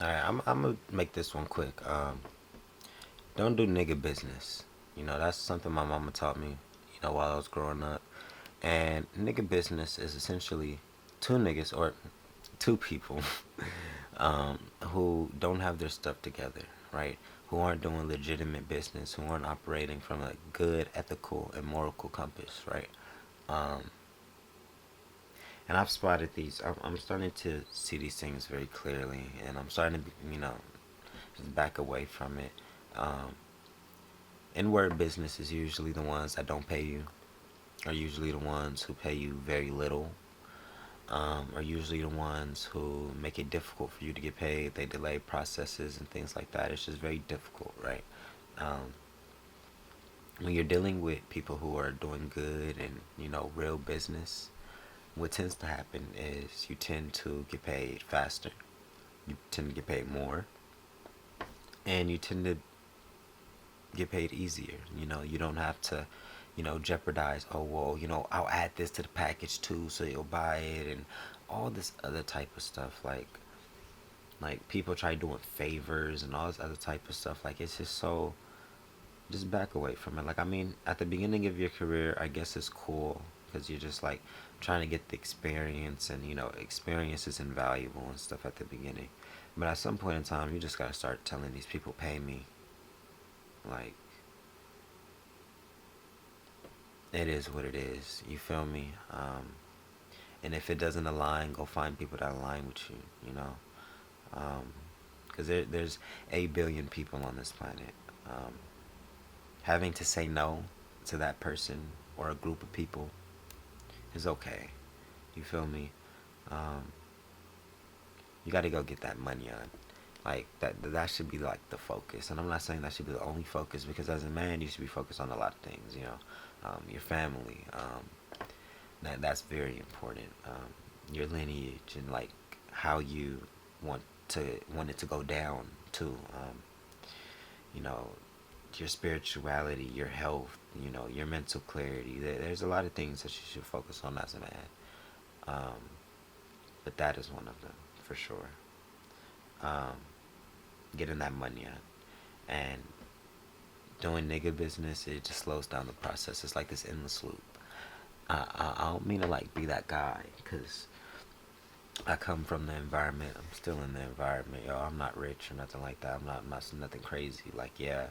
All right, I'm gonna make this one quick. Don't do nigga business. That's something my mama taught me. While I was growing up. And nigga business is essentially two niggas or two people who don't have their stuff together, right? Who aren't doing legitimate business, who aren't operating from a good, ethical, and moral compass, right? Um, and I've spotted these. I'm starting to see these things very clearly, and I'm starting to, just back away from it. Um, In-word business is usually the ones that don't pay you, are usually the ones who pay you very little, are usually the ones who make it difficult for you to get paid. They delay processes and things like that. It's just very difficult, right? Um, when you're dealing with people who are doing good and real business, what tends to happen is you tend to get paid faster, you tend to get paid more, and you tend to get paid easier. You don't have to, jeopardize. Oh well, I'll add this to the package too, so you'll buy it, and all this other type of stuff. Like people try doing favors and all this other type of stuff. Like it's just so, just back away from it. Like I mean, at the beginning of your career, I guess it's cool because you're just like trying to get the experience, and experience is invaluable and stuff at the beginning. But at some point in time, you just gotta start telling these people, pay me. Like it is what it is. You feel me? And if it doesn't align, go find people that align with you. Because there's 8 billion people on this planet. Um, Having to say no to that person or a group of people is okay. You feel me? Um, you got to go get that money on. Like that should be like the focus. And I'm not saying that should be the only focus, because as a man, you should be focused on a lot of things. Your family. That's very important. Your lineage and like how you want want it to go down too. You know, your spirituality, your health, your mental clarity. There's a lot of things that you should focus on as a man. Um, but that is one of them for sure. Um, Getting that money out and doing nigga business, it just slows down the process. It's like this endless loop. I don't mean to like be that guy, because I come from the environment. I'm still in the environment. Yo, I'm not rich or nothing like that. I'm not nothing crazy. Like, yeah,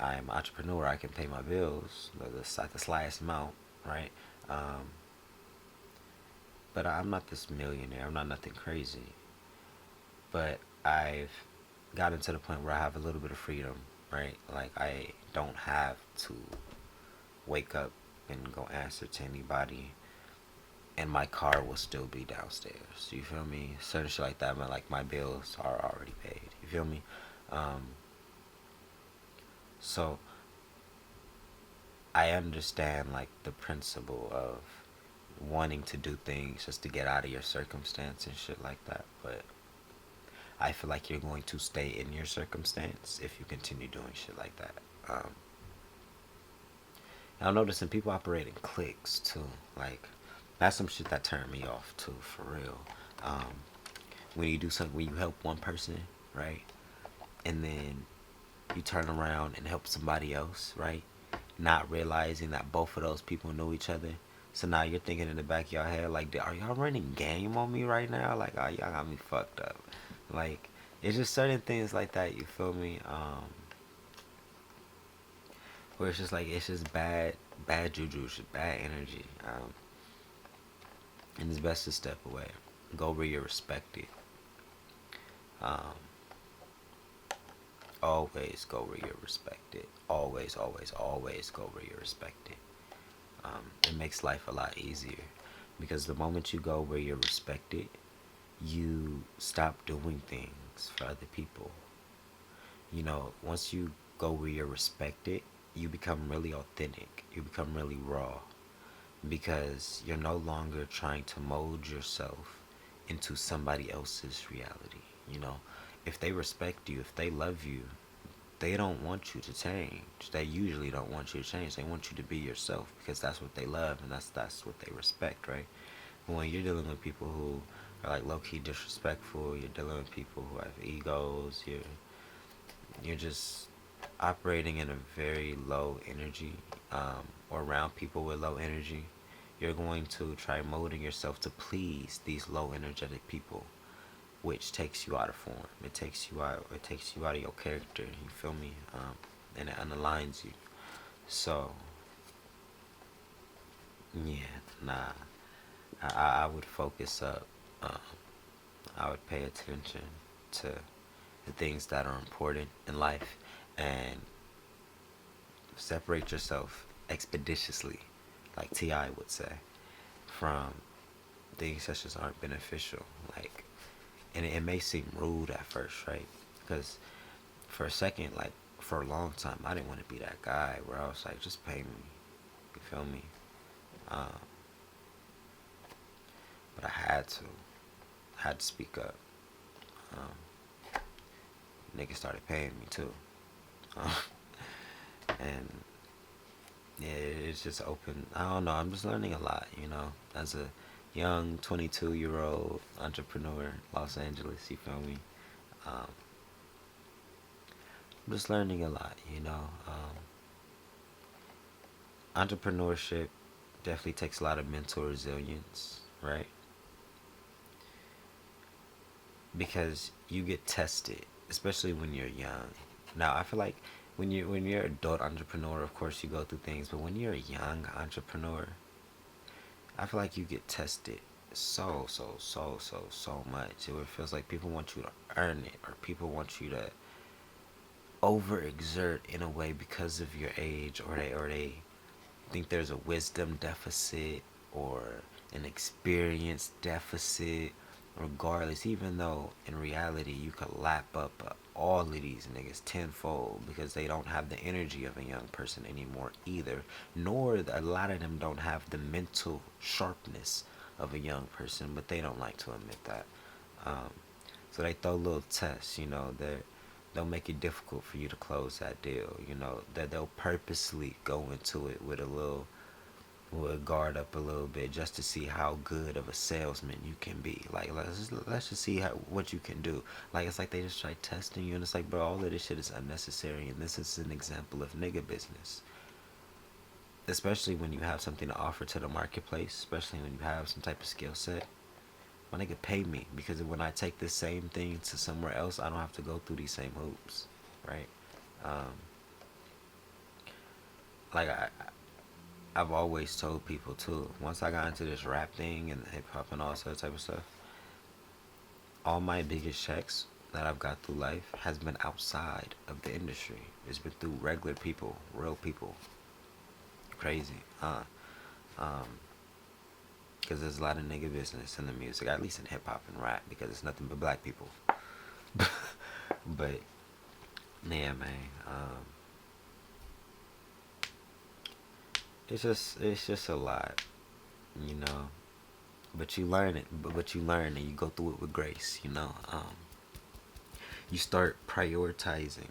I'm an entrepreneur. I can pay my bills, the slightest amount, right? Um, but I'm not this millionaire. I'm not nothing crazy. But I've gotten to the point where I have a little bit of freedom, right? Like, I don't have to wake up and go answer to anybody, and my car will still be downstairs. You feel me? Certain shit like that, but like my bills are already paid. You feel me? Um, so I understand like the principle of wanting to do things just to get out of your circumstance and shit like that, but I feel like you're going to stay in your circumstance if you continue doing shit like that. Um, I'm noticing people operate in cliques too. Like that's some shit that turned me off too, for real. Um, when you do something, when you help one person, right, and then you turn around and help somebody else, right, not realizing that both of those people know each other. So now you're thinking in the back of your head, like, are y'all running game on me right now? Like, oh, y'all got me fucked up. Like, it's just certain things like that. You feel me? Where it's just like it's just bad juju, just bad energy. And it's best to step away. Go where you're respected. Um, Always go where you're respected. Always, always, always go where you're respected. It makes life a lot easier, because the moment you go where you're respected, you stop doing things for other people. Once you go where you're respected, you become really authentic. You become really raw, because you're no longer trying to mold yourself into somebody else's reality. You know, if they respect you, if they love you, they don't want you to change. They usually don't want you to change. They want you to be yourself, because that's what they love and that's what they respect, right? But when you're dealing with people who are like low key disrespectful. You're dealing with people who have egos. You're just operating in a very low energy, or around people with low energy. You're going to try molding yourself to please these low energetic people, which takes you out of form. It takes you out. It takes you out of your character. You feel me? And it unaligns you. So yeah, nah. I would focus up. Um, I would pay attention to the things that are important in life and separate yourself expeditiously, like T.I. would say, from things that just aren't beneficial. Like, and it may seem rude at first, right? Because for a second, like for a long time, I didn't want to be that guy where I was like, just pay me. You feel me? Um, but I had to. I had to speak up. Um, Niggas started paying me too. Um, and yeah, it's just open. I don't know. I'm just learning a lot, as a young 22-year-old entrepreneur, Los Angeles. You feel me? Um, I'm just learning a lot. Entrepreneurship definitely takes a lot of mental resilience, right? Because you get tested, especially when you're young. Now, I feel like when you're adult entrepreneur, of course you go through things, but when you're a young entrepreneur, I feel like you get tested so much. It feels like people want you to earn it, or people want you to overexert in a way because of your age, or they think there's a wisdom deficit or an experience deficit. Regardless, even though in reality you could lap up all of these niggas tenfold, because they don't have the energy of a young person anymore either, nor a lot of them don't have the mental sharpness of a young person, but they don't like to admit that. um, so they throw little tests, they'll make it difficult for you to close that deal. That they'll purposely go into it with a little, will guard up a little bit, just to see how good of a salesman you can be. Like, let's just see what you can do. Like, it's like they just try testing you, and it's like, bro, all of this shit is unnecessary, and this is an example of nigga business. Especially when you have something to offer to the marketplace, especially when you have some type of skill set. My nigga, pay me, because when I take this same thing to somewhere else, I don't have to go through these same hoops, right? Um, like I've always told people too. Once I got into this rap thing and hip hop and all that type of stuff, all my biggest checks that I've got through life has been outside of the industry. It's been through regular people, real people. Crazy, huh? Um, because there's a lot of nigga business in the music, at least in hip hop and rap, because it's nothing but black people. But yeah, man. It's just a lot, you know. But you learn it. But you learn, and you go through it with grace. You start prioritizing.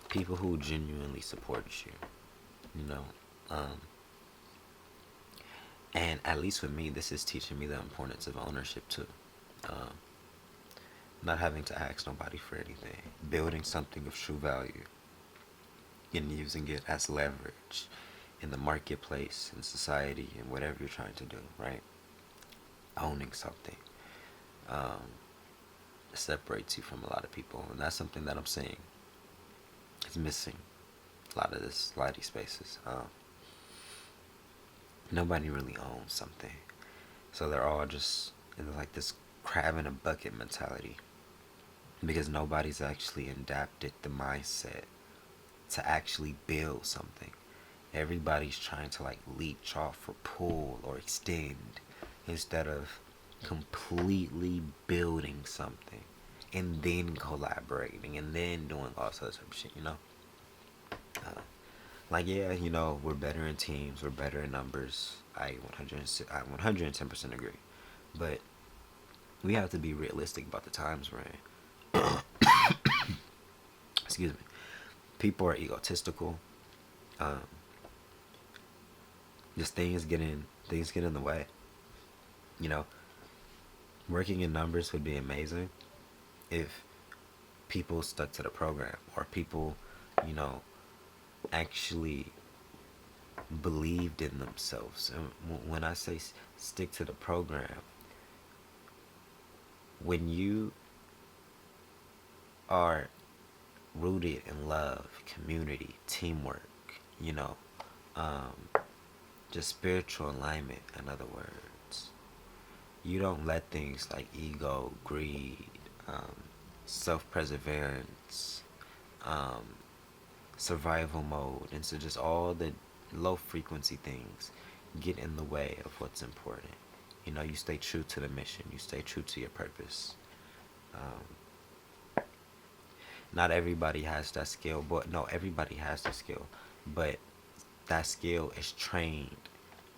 People who genuinely support you. You know. Um, and at least with me, this is teaching me the importance of ownership too. Um, not having to ask nobody for anything. Building something of true value and using it as leverage in the marketplace, in society, and whatever you're trying to do, right? Owning something um, separates you from a lot of people, and that's something that I'm seeing is missing a lot of these spaces. Nobody really owns something, so they're all just in like this crab in a bucket mentality, because nobody's actually adapted the mindset to actually build something. Everybody's trying to like leech off or pull or extend, instead of completely building something and then collaborating and then doing all sorts of shit. Uh, like, yeah, we're better in teams, we're better in numbers. I 110% agree. But we have to be realistic about the times we're in. Excuse me. People are egotistical. Um, just things get in the way. You know, Working in numbers would be amazing if people stuck to the program, or people, you know, actually believed in themselves. And when I say stick to the program, when you are rooted in love, community, teamwork, you know, um, just spiritual alignment, in other words, you don't let things like ego, greed, um, self-perseverance, um, survival mode, and so just all the low frequency things get in the way of what's important. You know, you stay true to the mission, you stay true to your purpose. Um, Not everybody has that skill, but no, everybody has the skill, but that skill is trained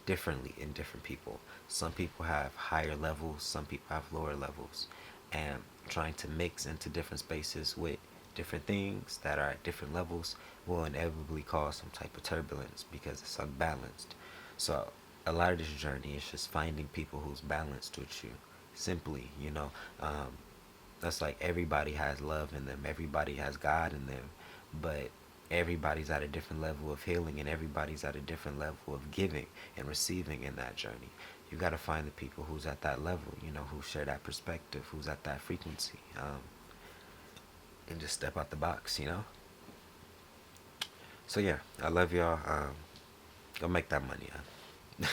differently in different people. Some people have higher levels, some people have lower levels, and trying to mix into different spaces with different things that are at different levels will inevitably cause some type of turbulence because it's unbalanced. So a lot of this journey is just finding people who's balanced with you. Simply, that's like everybody has love in them, everybody has God in them, but everybody's at a different level of healing, and everybody's at a different level of giving and receiving in that journey. You got to find the people who's at that level, who share that perspective, who's at that frequency, and just step out the box. So yeah, I love y'all. Go make that money.